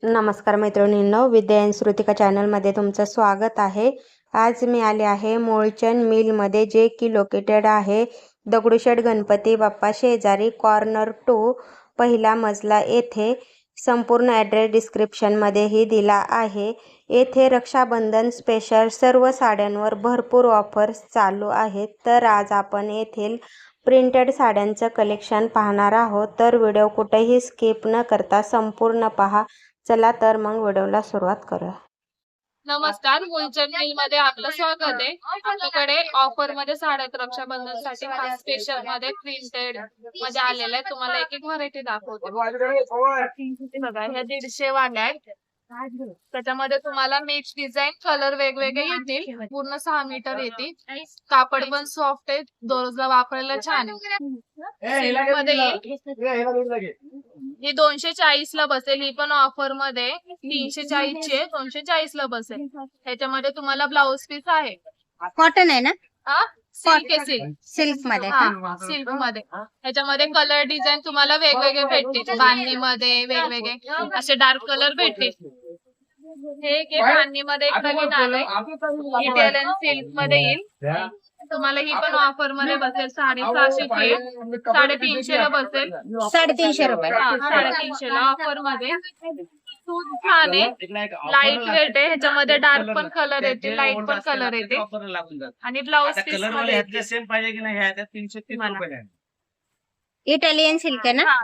नमस्कार मैत्रिणींनो, विद्या एन श्रुतिका चॅनलमध्ये तुमचं स्वागत आहे। आज मी आले आहे मूळचंद मिलमध्ये, जे की लोकेटेड आहे दगडूशेठ गणपती बाप्पा शेजारी कॉर्नर 2 पहिला मजला येथे। संपूर्ण ॲड्रेस डिस्क्रिप्शनमध्येही दिला आहे। येथे रक्षाबंधन स्पेशल सर्व साड्यांवर भरपूर ऑफर्स चालू आहेत। तर आज आपण येथील प्रिंटेड साड्यांचं कलेक्शन पाहणार आहोत, तर व्हिडिओ कुठेही स्किप न करता संपूर्ण पहा। चला तर मग व्हिडिओला सुरुवात करूया। नमस्कार, मूळचंद मिल मध्ये आपलं स्वागत आहे। आपल्याकडे ऑफर मध्ये साड्या रक्षाबंधन साठी स्पेशल मध्ये प्रिंटेड मध्ये आलेल्या आहेत। तुम्हाला एक एक व्हरायटी दाखवते बघा। ह्या 150 वाल्या आहेत। त्याच्यामध्ये तुम्हाला मिक्स डिझाईन कलर वेगवेगळे येतील। पूर्ण 6 मीटर येतील। कापड पण सॉफ्ट आहे, दररोजला वापरायला छान आहे। मध्ये ही 240 ला बसेल। ही पण ऑफर मध्ये 340 ची आहे, 240 ला बसेल। ह्याच्यामध्ये तुम्हाला ब्लाउज पीस आहे, कॉटन आहे ना? सिल्क आहे, सिल्क सिल्क मध्ये सिल्क मध्ये। ह्याच्यामध्ये कलर डिझाईन तुम्हाला वेगवेगळे भेटतील। बांधणी मध्ये वेगवेगळे असे डार्क कलर भेटतील। हे एक बांधणी मध्ये एक नवीन आलंय, इटालियन सिल्क मध्ये येईल। तुम्हाला ही पण ऑफर मध्ये बसेल। 650 ची, 350 ला बसेल। 350 रुपये। 350 ला ऑफर मध्ये। सूट छान आहे, लाईट वेट आहे। ह्याच्यामध्ये डार्क पण कलर येते, लाईट पण कलर येते। आणि ब्लाउज पीस मध्ये सेम पाहिजे की नाही, 330 रुपये इटालियन सिल्क आहे ना?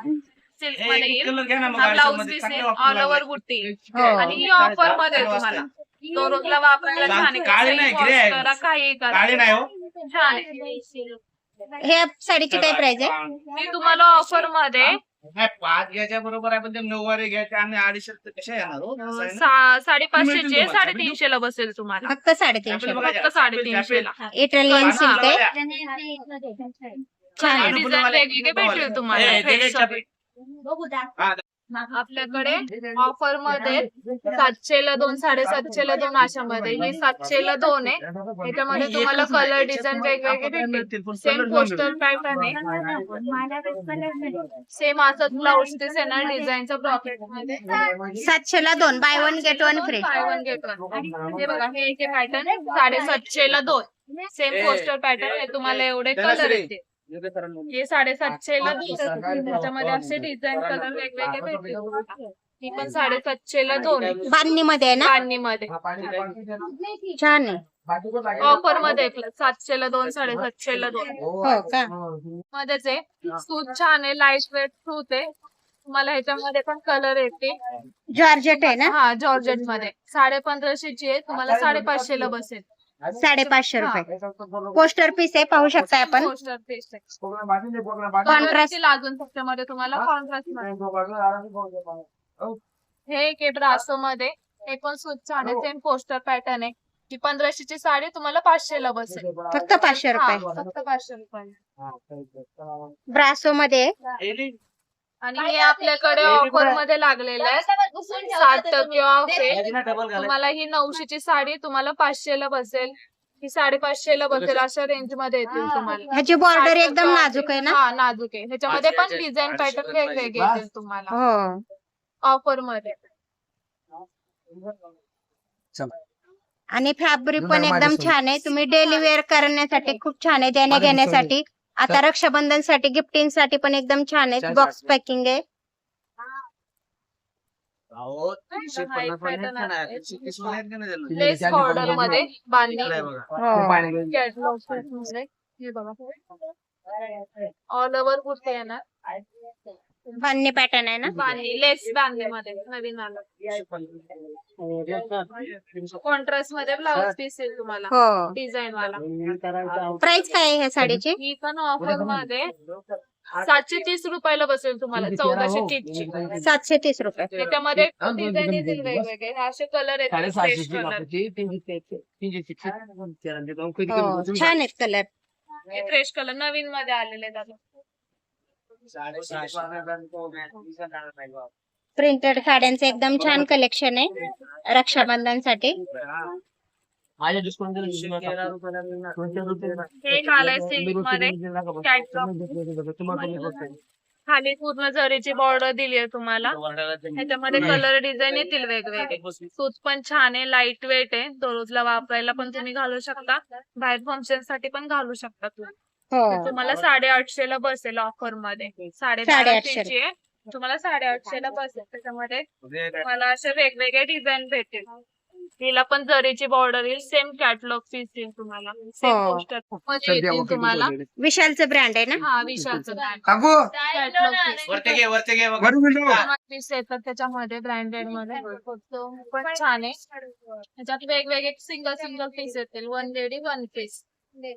सिल्क मध्ये येईल। कलर घ्या ना मग, ब्लाउज पीस ऑल ओव्हर बुट्टी। आणि ही ऑफर मध्ये तुम्हाला दररोजला वापरायला छान आहे। काळी नाही, ग्रे आहे। करा, काही करा, काळी नाही हो, छान आहे। हे साडीची काय प्राइस आहे? ती तुम्हाला ऑफर मध्ये 5 घ्यायच्या बरोबर आहे, पण ते 9 घ्यायचे आणि 250 कशा येणार हो? असं आहे ना? 550 ची, 350 ला बसेल तुम्हाला। फक्त 350 बघा, फक्त 350 ला। इटालियन सिल्क आहे, छान आहे। डिझाईन वेगवेगळे भेटेल तुम्हाला। आपल्याकडे ऑफर मध्ये 700 ला 2, 750 ला 2 अशा मध्ये। ही 700 ला 2 आहे। त्याच्यामध्ये तुम्हाला कलर डिझाईन वेगवेगळे भेटतील। सेम पोस्टर पॅटर्न आहे, सेम असंच ब्लाउज पीस येणार डिझाईनचा प्रॉफिट मध्ये। 700 ला 2, buy 1 get 1 free. Buy 1 get 1। हे बघा, हे एक पॅटर्न 750 ला 2, सेम पोस्टर पॅटर्न आहे। तुम्हाला एवढे कलर येते। हे 750 ला 2, त्याच्यामध्ये असे डिझाईन कलर वेगवेगळे भेटतील। ही पण 750 ला 2 बांधणी मध्ये आहे ना? बांधणी मध्ये छान आहे। ऑफर मध्ये 700 ला 2, 750 ला 2 हो का? मध्येच आहे। सूत छान आहे, लाईट वेट सूत आहे। तुम्हाला ह्याच्यामध्ये पण कलर येते। जॉर्जेट आहे ना? हा, जॉर्जेट मध्ये 1550 ची आहे। तुम्हाला 550 ला बसेल। 550 रुपये। पोस्टर पीस आहे, पाहू शकता आपण। पोस्टर पीस आहे। कॉन्ट्रास्ट लागून त्याच्यामध्ये तुम्हाला कॉन्ट्रास्ट हे एक ब्रासो मध्ये। हे पण सूत छान आहे, सेम पोस्टर पॅटर्न आहे। ती 1500 ची साडी तुम्हाला 500 ला बसेल। फक्त 500 रुपये। फक्त 500 रुपये। ब्रासो मध्ये आणि हे आपल्याकडे ऑफर मध्ये लागलेलं आहे, 60% ऑफ आहे। तुम्हाला ही 900 ची साडी तुम्हाला 500 ला बसेल। ही 550 ला बसेल। अशा रेंज मध्ये येतील तुम्हाला। ह्याची बॉर्डर एकदम नाजूक आहे ना? हा, नाजूक आहे। ह्याच्यामध्ये पण डिझाईन पॅटर्न वेगवेगळे येतील तुम्हाला हो। ऑफर मध्ये। आणि फॅब्रिक पण एकदम छान आहे। तुम्ही डेली वेअर करण्यासाठी खूप छान आहे, देण्या घेण्यासाठी। आता रक्षाबंधन साठी गिफ्टिंग साठी पण एकदम छान आहे। बॉक्स पॅकिंग आहे। लेस बॉर्डर मध्ये बांधणी ऑल ओव्हर कुर्ती येणार। बांधणी पॅटर्न आहे ना? बांधणी लेस बांधणी मध्ये नवीन आलं। कॉन्ट्रास्ट मध्ये ब्लाउज पीस येईल तुम्हाला हो। डिझाईन वाला। प्राइस काय आहे ह्या साडीची? ही पण ऑफर मध्ये 730 रुपयाला बसेल तुम्हाला। 1430 ची, 730 रुपये। त्याच्यामध्ये डिझाईन येतील वेगवेगळे। असे कलर येतील, फ्रेश कलर। हो, छान आहेत कलर। हे फ्रेश कलर नवीन मध्ये आलेले आहेत। प्रिंटेड साड्यांचं एकदम छान कलेक्शन आहे रक्षाबंधन साठी। हे एक आलंय सिल्क मध्ये, कॅटलॉग खाली पूर्ण जरीची बॉर्डर दिली आहे तुम्हाला. ह्याच्यामध्ये कलर डिझाईन येतील वेगवेगळे. सूत पण छान आहे, लाईट वेट आहे, दररोजला वापरायला पण तुम्ही घालू शकता, बाहेर फंक्शन साठी पण घालू शकता तुम्ही. हो. तुम्हाला 850 ला बसेल ऑफर मध्ये. 850 ची आहे, तुम्हाला 850 ला बसेल. त्याच्यामध्ये तुम्हाला असे वेगवेगळे डिझाईन भेटेल. हिला पण जरीची बॉर्डर येईल, सेम कॅटलॉग पीस येईल तुम्हाला, सेम हो. पोस्टर मध्ये येतील तुम्हाला. विशालचं ब्रँड आहे ना? हा विशालचं काकू कॅटलॉग पीस. वरती घे पीस येतात त्याच्यामध्ये ब्रँडेड मध्ये, पण छान आहे. त्याच्यात वेगवेगळे सिंगल सिंगल पीस येतील, 1 लेडी 1 पीस.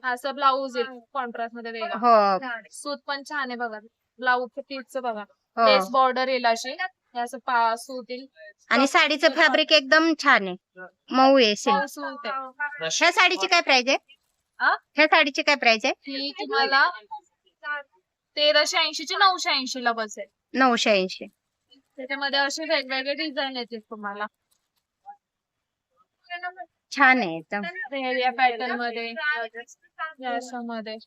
असं ब्लाऊज येईल कॉन्ट्रास्ट मध्ये वेगळा. हो. सूत पण छान आहे बघा, ब्लाऊजचं पीसचं बघा, हो. लेस बॉर्डर येईल अशी, हे असं सूत येईल. आणि साडीचं फॅब्रिक एकदम छान आहे, मऊ आहे सिल्क. सूत आहे. ह्या साडीची काय प्राइस आहे? आ? ह्या साडीची काय प्राइस आहे? ही तुम्हाला 1380 ची 980 ला बसेल. 980. त्याच्यामध्ये असे वेगवेगळे डिझाईन येतील तुम्हाला. छान आहे एकदम. या पॅटर्न मध्ये, या अशामध्ये.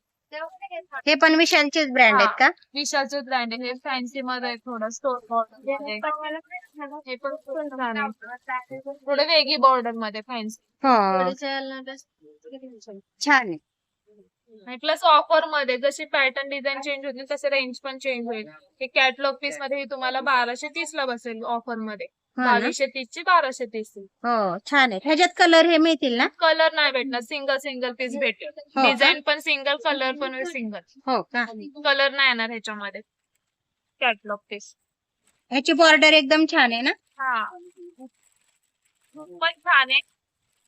हे पण विशालचेच ब्रँड आहेत का? विशालचे ब्रँड आहे, हे फॅन्सी मध्ये आहे, थोडं स्टोन बॉर्डर मध्ये. हे पण खूप छान आहे, थोडे वेगळी बॉर्डर मध्ये फॅन्सी. हो. छान आहे. प्लस ऑफर मध्ये जशी पॅटर्न डिझाईन चेंज होतील तसे रेंज पण चेंज होईल. हे कॅटलॉग पीस मध्ये तुम्हाला 1230 ला बसेल ऑफर मध्ये. हो ना? 2230 ची 1230 ची. हो छान आहे. ह्याच्यात कलर हे मिळतील ना? कलर नाही भेटणार, सिंगल सिंगल पीस भेटेल. हो का? डिझाईन पण सिंगल, कलर पण सिंगल. हो का? कलर नाही येणार ह्याच्यामध्ये. Catalogue piece. ह्याची बॉर्डर एकदम छान आहे ना? हा पण छान आहे.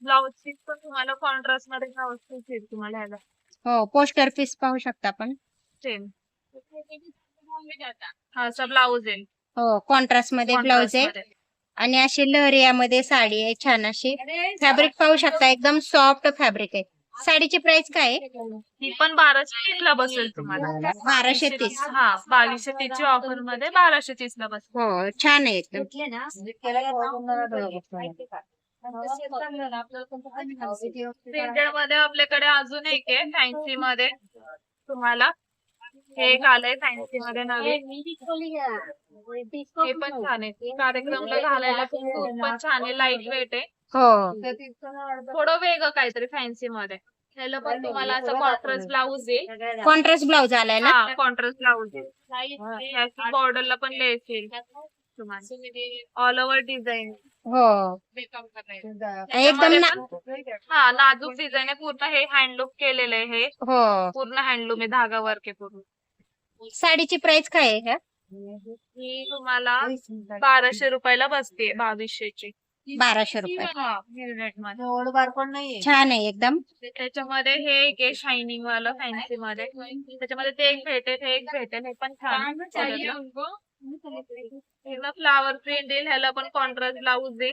ब्लाऊज पीस पण तुम्हाला कॉन्ट्रास्ट मध्ये ब्लाऊज पीस येईल तुम्हाला ह्याला. हो. पोस्टर पीस पाहू शकता आपण. सेम. हा असा ब्लाऊज येईल. हो. कॉन्ट्रास्ट मध्ये ब्लाउज आहे मध्ये. आणि अशी लहरियामध्ये साडी आहे छान अशी. फॅब्रिक पाहू शकता, एकदम सॉफ्ट फॅब्रिक आहे. साडीची प्राइस काय आहे? ही पण 1230 ला बसेल तुम्हाला. 1230. हा 2230 ची ऑफर मध्ये 1230 ला बसेल. हो छान आहे एकदम. प्रिंटेड मध्ये आपल्याकडे अजून एक आहे फॅन्सी मध्ये तुम्हाला. हे एक आलंय फॅन्सी मध्ये नवीन. हे पण छान आहे, कार्यक्रमला घालायला पण छान आहे, लाईट वेट आहे. हो. थोडं वेगळं काहीतरी फॅन्सी मध्ये. ह्याला पण तुम्हाला असं कॉन्ट्रास्ट ब्लाऊज येईल. कॉन्ट्रास्ट ब्लाउज आलाय ना? हा कॉन्ट्रास्ट ब्लाऊज येईल. बॉर्डरला पण लेस येईल तुम्हाला, ऑल ओव्हर डिझाईन. हो. एकदम ना. हा नाजूक डिझाईन आहे पूर्ण. हे हँडलूम केलेलं आहे, हे हो. पूर्ण हँडलूम आहे, धागा वर्क आहे पूर्ण. साडीची प्राइस काय आहे ह्या? ही तुम्हाला 1200 रुपयाला बसते, 2200 ची. 1200 रुपये. हा velvet मध्ये. छान आहे एकदम. त्याच्यामध्ये हे एक आहे शायनिंग वाला फॅन्सी मध्ये. त्याच्यामध्ये ते एक भेटेल, हे एक भेटेल. हे पण छान पूर्ण फ्लावर प्रिंट येईल. ह्याला पण कॉन्ट्रास्ट ब्लाऊज येईल.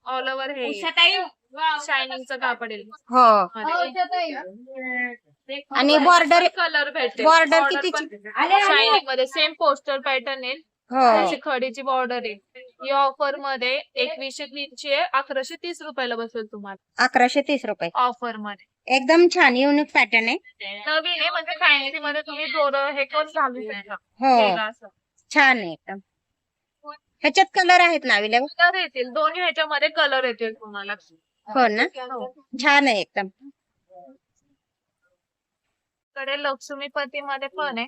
ऑल ओव्हर हे शायनिंगचं कापड येईल. हो. आणि border- कलर भेटेल. border कितीची? शायनिंग मध्ये सेम पोस्टर पॅटर्न येईल. हो. अशी खडीची बॉर्डर आहे. ही ऑफर मध्ये 2130 ची आहे, 1130 रुपयाला बसेल तुम्हाला 1130 रुपये. ऑफर मध्ये. एकदम छान युनिक पॅटर्न आहे. नवीन आहे म्हणजे फॅन्सी मध्ये तुम्ही दोरं हे करून घालू शकता. हो. केलं असं. छान आहे एकदम. ह्याच्यात कलर आहेत ना अवेलेबल? कलर येतील, दोन्ही ह्याच्यामध्ये कलर येतील तुम्हाला. हो ना? छान आहे एकदम. कडे लक्ष्मीपती मध्ये पण आहे,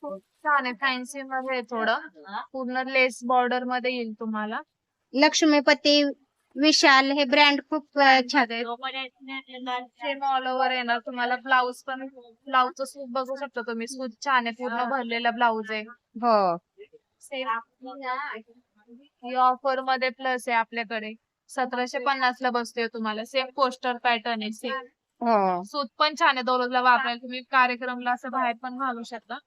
खूप छान आहे, फॅन्सी मध्ये आहे थोडं. पूर्ण लेस बॉर्डर मध्ये येईल तुम्हाला. लक्ष्मीपती, विशाल हे ब्रँड खूप छान आहे. सेम ऑल ओव्हर येणार तुम्हाला. ब्लाऊज पण, ब्लाऊजचं सूट बघू शकता तुम्ही. सूट छान आहे, पूर्ण भरलेला ब्लाऊज आहे. हो. सेम ही ऑफर मध्ये प्लस आहे आपल्याकडे. 1750 ला बसतोय तुम्हाला. सेम पोस्टर पॅटर्न आहे सेम. हो. सूत पण छान आहे, दररोजला वापरायला तुम्ही कार्यक्रमला असं बाहेर पण घालू शकता.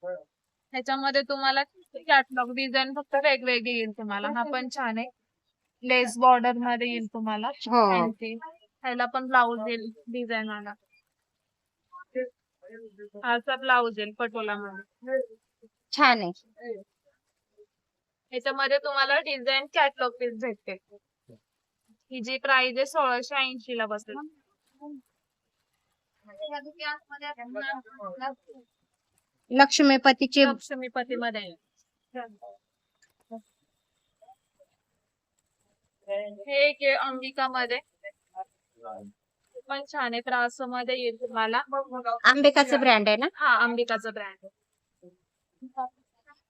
त्याच्यामध्ये तुम्हाला कॅटलॉग डिझाईन फक्त वेगवेगळी येईल तुम्हाला. हा पण छान आहे, लेस बॉर्डर मध्ये येईल तुम्हाला. हो. फॅन्सी. ह्याला पण ब्लाऊज येईल डिझाईन वाला. असा ब्लाऊज येईल पटोला मध्ये. छान आहे. ह्याच्यामध्ये तुम्हाला डिझाईन कॅटलॉग पीस भेटते. ही जी प्राइस आहे 1680 ला बसेल. लक्ष्मीपतीची लक्ष्मीपती मध्ये हे एक आहे अंबिका मध्ये पण छान आहे. ब्रासो मध्ये येईल तुम्हाला. अंबिकाचं ब्रँड आहे ना. हा अंबिकाचा ब्रँड.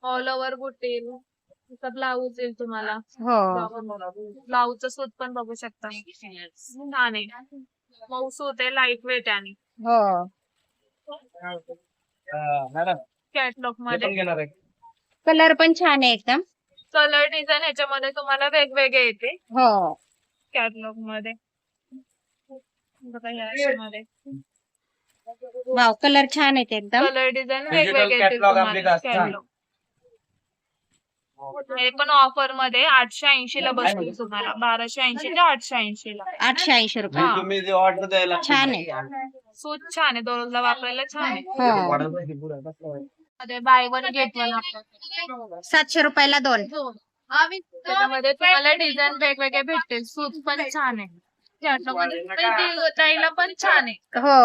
ऑल ओव्हर बुट्टी ब्लाऊज येईल तुम्हाला. हो ब्लाऊजचं सूत पण बघू शकता. छान आहे. मऊ सूत आहे, लाईट वेट आहे. आणि हो मॅडम कॅटलॉग हे मध्ये पण घेणार आहे. कलर पण छान आहे एकदम. कलर डिझाईन ह्याच्यामध्ये तुम्हाला वेगवेगळे येते हो कॅटलॉग मध्ये. बघा या अशामध्ये वाव कलर छान आहेत एकदम. कलर डिझाईन Digital वेगवेगळे येतील catalog तुम्हाला. आपले असतात. Catalog. हे पण ऑफर मध्ये 880 ला बसतील तुम्हाला. 1280 ते 880 ला. 880 रुपये. हा. तुम्ही जे ऑर्डर द्यायला छान आहे. सूत छान आहे, दररोजला वापरायला छान आहे. हो मध्ये बाय वन गेट वन 700 रुपयाला 2. त्याच्यामध्ये तुम्हाला डिझाईन वेगवेगळे भेटतील. सूत पण छान आहे. त्याच्यामध्ये ताईला पण छान आहे. हो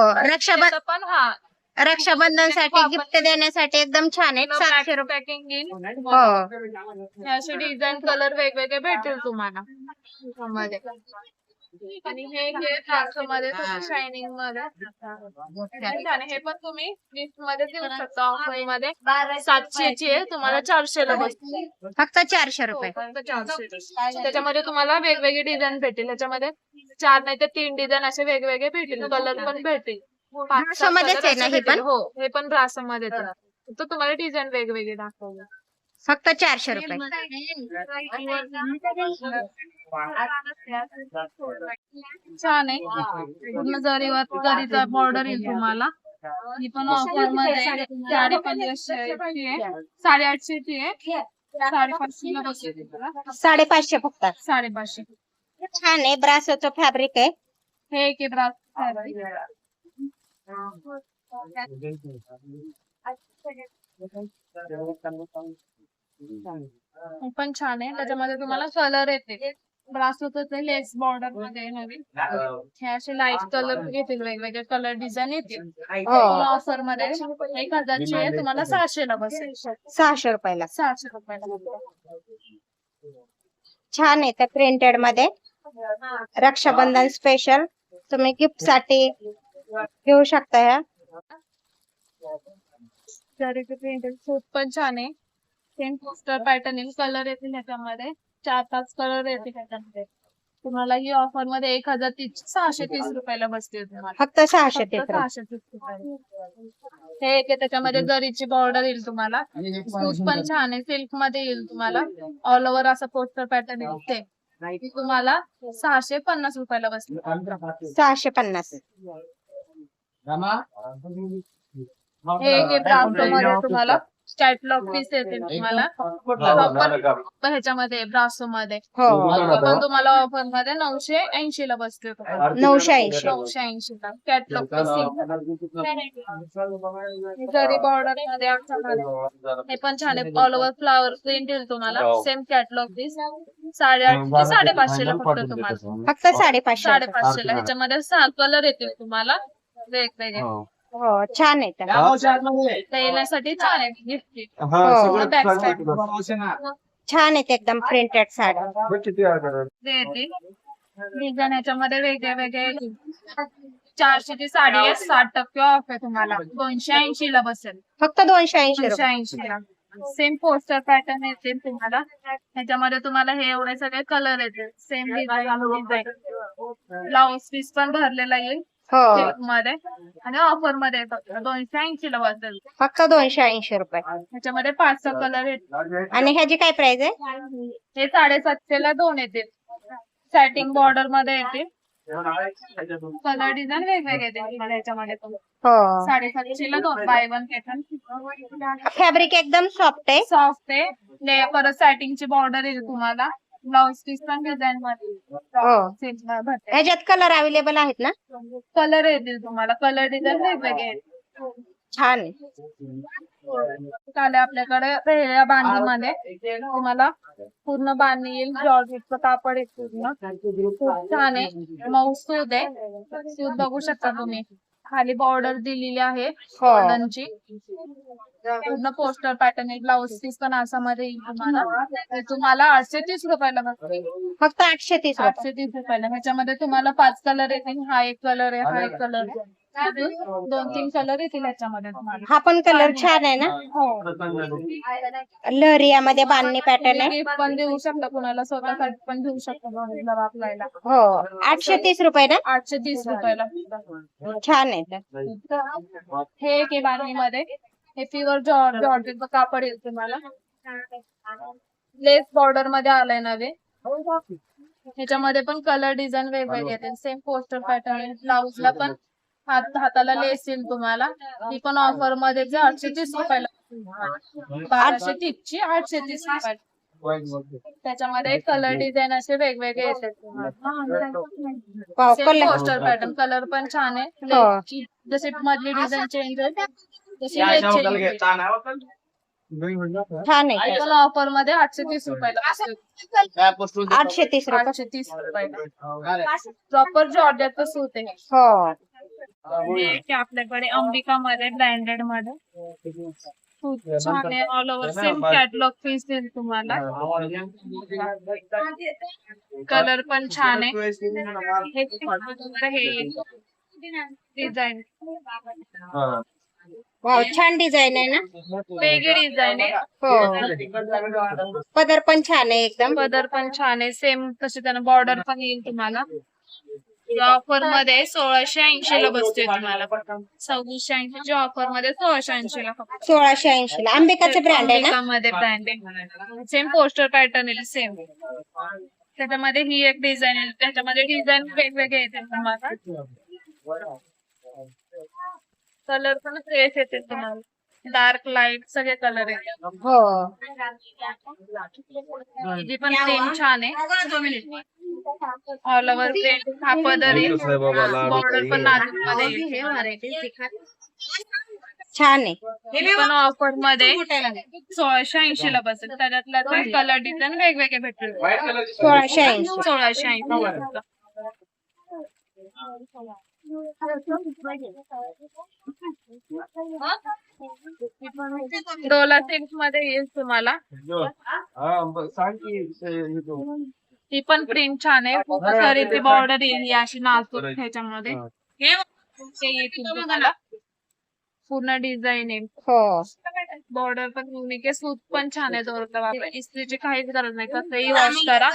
त्याचं पण हा रक्षाबंधनसाठी गिफ्ट देण्यासाठी एकदम छान आहेत. 700 रुपये. पॅकिंग येईल. हो असे डिझाईन कलर वेगवेगळे भेटतील तुम्हाला त्यामध्ये. आणि हे मध्ये शायनिंग मध्ये छान आहे. हे पण तुम्ही गिफ्ट मध्ये देऊ शकता. ऑफर मध्ये 700 ची आहे, तुम्हाला 400 ला बसते. फक्त 400 रुपये. फक्त 400. त्याच्यामध्ये तुम्हाला वेगवेगळे डिझाईन भेटतील. त्याच्यामध्ये 4 नाही तर 3 डिझाईन असे वेगवेगळे भेटतील. कलर पण भेटतील. 5-6 मध्येच color आहे ना असे हे भेटतील. पण. हो हे पण ब्रासो मध्ये तर तुम्हाला डिझाईन वेगवेगळे दाखवले. फक्त 400 रुपये. छान आहे. पूर्ण जरीचा बॉर्डर येईल तुम्हाला. ही पण ऑफर मध्ये 1550 आहे, 850 ची आहे. 550 ला बसेल तुला. 550 फक्त. 550. छान आहे. ब्रासोचं फॅब्रिक आहे. हे एक आहे ब्रास. पण छान आहे. त्याच्यामध्ये तुम्हाला कलर येते. ब्रासोच लेस बॉर्डर मध्ये नवीन हे असे लाईट कलर येतील. वेगवेगळे कलर डिझाईन येतील. हो ऑफर मध्ये 1000 ची आहे, तुम्हाला 600 ला बसेल. 600 रुपयाला. 600 रुपयाला. छान आहे. त्या प्रिंटेड मध्ये रक्षाबंधन स्पेशल तुम्ही गिफ्ट साठी घेऊ शकता. ह्या जरीचे प्रिंटेड सूट पण छान आहे. सेम पोस्टर पॅटर्न येईल. कलर येतील ह्याच्यामध्ये 4-5 कलर येतील ह्याच्यामध्ये. तुम्हाला ही ऑफर मध्ये 630 रुपयाला बसते तुम्हाला. फक्त 630 फक्त रुपये. 630 रुपयाला. हे एक आहे, त्याच्यामध्ये जरीची बॉर्डर येईल तुम्हाला. सूट पण छान आहे. सिल्क मध्ये येईल तुम्हाला. ऑल ओव्हर असं पोस्टर पॅटर्न येईल. ते तुम्हाला 650 रुपयाला बसते. 650. हे एक आहे ब्रासो मध्ये तुम्हाला. कॅटलॉग पीस येतील तुम्हाला. प्रॉपर ह्याच्यामध्ये ब्रासो मध्ये. हो पण तुम्हाला ऑफर मध्ये 980 ला बसते. 980. 980 ला कॅटलॉग पीस जरी बॉर्डर मध्ये हे पण छान आहे. ऑल ओव्हर फ्लावर प्रिंट येईल तुम्हाला. सेम कॅटलॉग पीस 850 ते 550 ला फक्त तुम्हाला. फक्त 550. 550 ला. ह्याच्यामध्ये 6 कलर येतील तुम्हाला वेगवेगळे. हो छान आहे. त्या येण्यासाठी छान आहे गिफ्ट. हो बॅक साईड छान आहेत एकदम प्रिंटेड साड्या. डिझाईन ह्याच्यामध्ये वेगळे वेगळे. 400 ची साडी आहे, 60% ऑफ आहे तुम्हाला. 280 ला बसेल. फक्त 280 रुपये. 280 ला. सेम पोस्टर पॅटर्न येतील तुम्हाला. ह्याच्यामध्ये तुम्हाला हे एवढे सगळे कलर येतील. Same design. ब्लाउज पीस पण भरलेला येईल हो मध्ये. आणि ऑफर मध्ये फक्त 280 ला बसेल. फक्त 280 रुपये. ह्याच्यामध्ये 5 कलर येतील. आणि ह्याची काय प्राइस आहे? हे 750 ला 2 येतील. सॅटिंग बॉर्डर मध्ये येतील. कलर डिझाईन वेगवेगळे येतील तुम्हाला ह्याच्यामध्ये. हो 750 ला 2 बाय वन पॅटर्न. फॅब्रिक एकदम सॉफ्ट आहे. सॉफ्ट आहे. परत सॅटिंगची बॉर्डर येईल तुम्हाला. ब्लाउज पीस पण डिझाईन मध्ये. हो ह्याच्यात कलर अवेलेबल आहेत ना? कलर येतील तुम्हाला. कलर डिझाईन वेगवेगळे आहेत. छान आहे. आले आपल्याकडे वेगळ्या बांधणीमध्ये तुम्हाला पूर्ण बांधणी येईल. जॉर्जेटचं कापड आहे पूर्ण. खूप छान आहे. मऊ सूत आहे. सूत बघू शकता तुम्ही. खाली बॉर्डर दिलेली आहे हो. कॉटनची. पूर्ण पोस्टर पॅटर्न आहे. ब्लाउज पीस पण असामध्ये येईल तुम्हाला. ते तुम्हाला 830 रुपयाला बसते. फक्त 830 रुपये. 830 रुपयाला. ह्याच्यामध्ये तुम्हाला 5 कलर येतील. हा एक कलर आहे, हा एक कलर आहे. अजून 2-3 कलर येतील ह्याच्यामध्ये तुम्हाला. हा पण कलर छान आहे ना. हो. लहरियामध्ये बांधणी पॅटर्न आहे. गिफ्ट पण देऊ शकता कुणाला, स्वतःसाठी पण देऊ शकता भाऊला वापरायला. हो 830 रुपये ना. 830 रुपयाला. छान आहे ते. हे एक आहे बांधणीमध्ये. हे प्युअर जॉर्जेटचं कापड येईल तुम्हाला. लेस बॉर्डर मध्ये आलंय नवे. ह्याच्यामध्ये पण कलर डिझाईन वेगवेगळे येतील. सेम पोस्टर पॅटर्न आहे. ब्लाउजला पण हाताला लेस येईल तुम्हाला. ही पण ऑफर मध्ये 830 रुपयाला. 1230 ची 830 रुपयाला. त्याच्यामध्ये कलर डिझाईन असे वेगवेगळे येतात तुम्हाला. Wow, same colour poster pattern. Colour पण छान आहे. हो. लेसची जशी मधली डिझाईन चेंज आहे तशी या लेस अशा चेंज होटल आहे. छान आहे. छान आहे. पण ऑफर मध्ये 830 रुपयाला. काय पोस्टर 830 रुपये. 830 रुपयाला. प्रॉपर जॉर्जेटचं सूत आहे. हो. हे एक आहे आपल्याकडे अंबिका मध्ये ब्रँडेड मध्ये. सूत छान आहे. All over same catalogue piece देईल तुम्हाला. कलर पण छान आहे. हे डिझाईन वाव, छान डिझाईन आहे ना. वेगळी डिझाईन आहे. हो. पदर पण छान आहे एकदम. पदर पण छान आहे. सेम तसे त्यानं बॉर्डर पण येईल तुम्हाला. ऑफर मध्ये 1680 ला बसते तुम्हाला. 2680 ची ऑफर मध्ये 1680 ला फक्त. 1680 ला. अंबिकाचं ब्रँड आहे ना. अंबिकामध्ये ब्रँड आहे. सेम पोस्टर पॅटर्न येईल सेम. त्याच्यामध्ये ही एक डिझाईन आहे. त्याच्यामध्ये डिझाईन वेगवेगळे येतील तुम्हाला. कलर पण फ्रेश येते तुम्हाला. डार्क लाईट सगळे कलर येतात. हो. जी पण प्रिंट छान आहे. All over print. हा पदर आहे. बॉर्डर पण नाजूक मध्ये येईल. छान आहे. ही पण ऑफर मध्ये 1680 ला बसेल. त्याच्यातला कलर डिझाईन वेगवेगळे भेटतील. 1680. 1680. डोला सिल्क मध्ये येईल तुम्हाला. ही पण प्रिंट छान आहे. खरेदी बॉर्डर येईल अशी नाजूक ह्याच्यामध्ये. हे येतील तुम्हाला. पूर्ण डिझाईन आहे. हो. बॉर्डर पण युनिक आहे. सूत पण छान आहे. दोरका वापरा. इस्त्रीची काहीच गरज नाही. कसंही वॉश करा,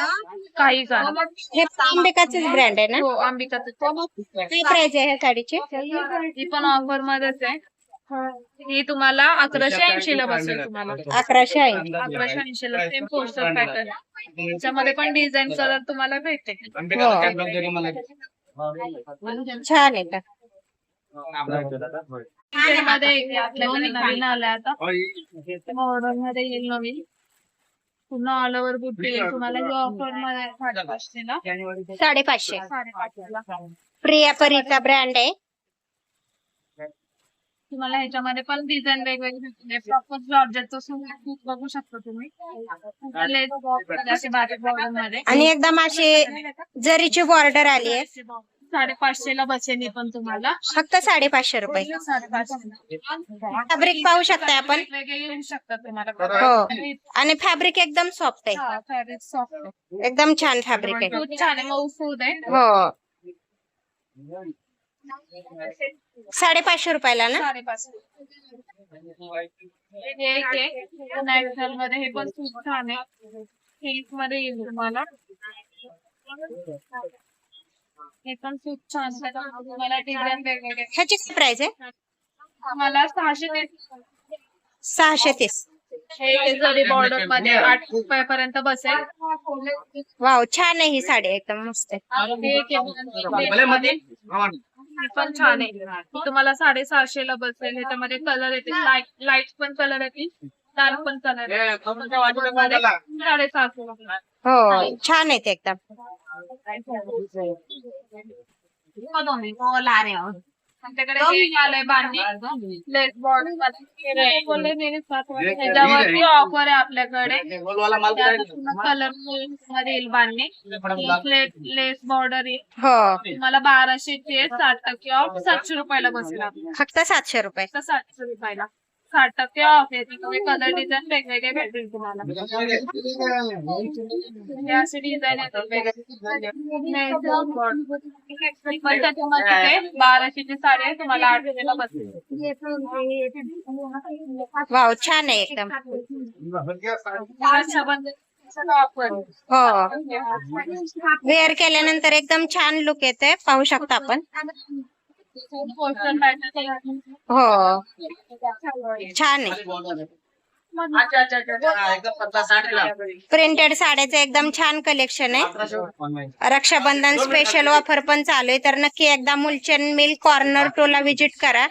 काही करा. हे अंबिकाचेच ब्रँड आहे ना. हो अंबिकाचं. काय प्राइस आहे ह्या साडीची. ही पण ऑफर मध्येच आहे. ही तुम्हाला 1180 ला बसेल तुम्हाला. 1180. 1180 ला सेम पोस्टर पॅटर्न. त्याच्यामध्ये पण डिझाईन कलर तुम्हाला भेटते. छान आहे. मध्ये एक आपल्याकडे नवीन आलाय आता. ऑर्डर मध्ये येईल नवीन. पूर्ण ऑल ओव्हर बुट्टी येईल तुम्हाला. ही ऑफर मध्ये 550 ला. 550. 550 ला. प्रिया परीचा ब्रँड आहे. तुम्हाला ह्याच्यामध्ये पण डिझाईन वेगवेगळे. प्रॉपर जॉर्जेटचं सूट बघू शकता तुम्ही. बारीक बॉर्डर मध्ये. आणि एकदम अशी जरीची बॉर्डर आली आहे. 550 ला बसेल ही पण तुम्हाला. फक्त 550 रुपये. 550. फॅब्रिक पाहू शकता आपण. वेगळे येऊ शकतात तुम्हाला. हो. आणि फॅब्रिक एकदम सॉफ्ट आहे. फॅब्रिक सॉफ्ट आहे. एकदम छान फॅब्रिक आहे. सूत छान आहे. मऊ सूत आहे. हो. 550 रुपयाला ना. 550. हे एक आहे नॅचरल मध्ये. हे पण खूप छान आहे. सिल्क मध्ये येईल तुम्हाला. हे पण खूप छान. तुम्हाला डिझाईन वेगवेगळे. ह्याची काय प्राइस आहे. तुम्हाला 630. 630. हे जरी बॉर्डर मध्ये 8 रुपयापर्यंत बसेल. वाव, छान आहे ही साडी. एकदम मस्त आहे. हे एक आहे. हे पण छान आहे. तुम्हाला 750 ला बसेल. ह्याच्यामध्ये कलर येतील. लाईट पण कलर येतील. डार्क पण कलर येतील. 750 ला. हो, छान आहे ते एकदम. आमच्याकडे हे आलंय बांधणी लेस बॉर्डर त्याच्यावरती ऑफर आहे आपल्याकडे बोलवाला माल कलर मध्ये येईल बांधणी लेस बॉर्डर येईल हो तुम्हाला 1200 चे 60% ऑफ 700 रुपयाला बसेल आपल्याला. फक्त 700 रुपये. फक्त 700 रुपयाला 60% ऑफ आहे. तिकडे कलर डिझाईन वेगवेगळे भेटेल तुम्हाला. म्हणजे असे डिझाईन येतात वेगवेगळे. पण त्याच्यामध्ये 1200 ची साडी आहे तुम्हाला 800 ला बसेल. वाव छान आहे एकदम. रक्षाबंधन ऑफर हो वेअर केल्यानंतर एकदम छान लुक येते, पाहू शकता आपण. पोस्टर पॅटर्न हो छान आहे. प्रिंटेड साड्याचं एकदम छान कलेक्शन आहे. रक्षाबंधन स्पेशल ऑफर पण चालू आहे, तर नक्की एकदा मुलचंद मिल कॉर्नर 2 ला विजिट करा.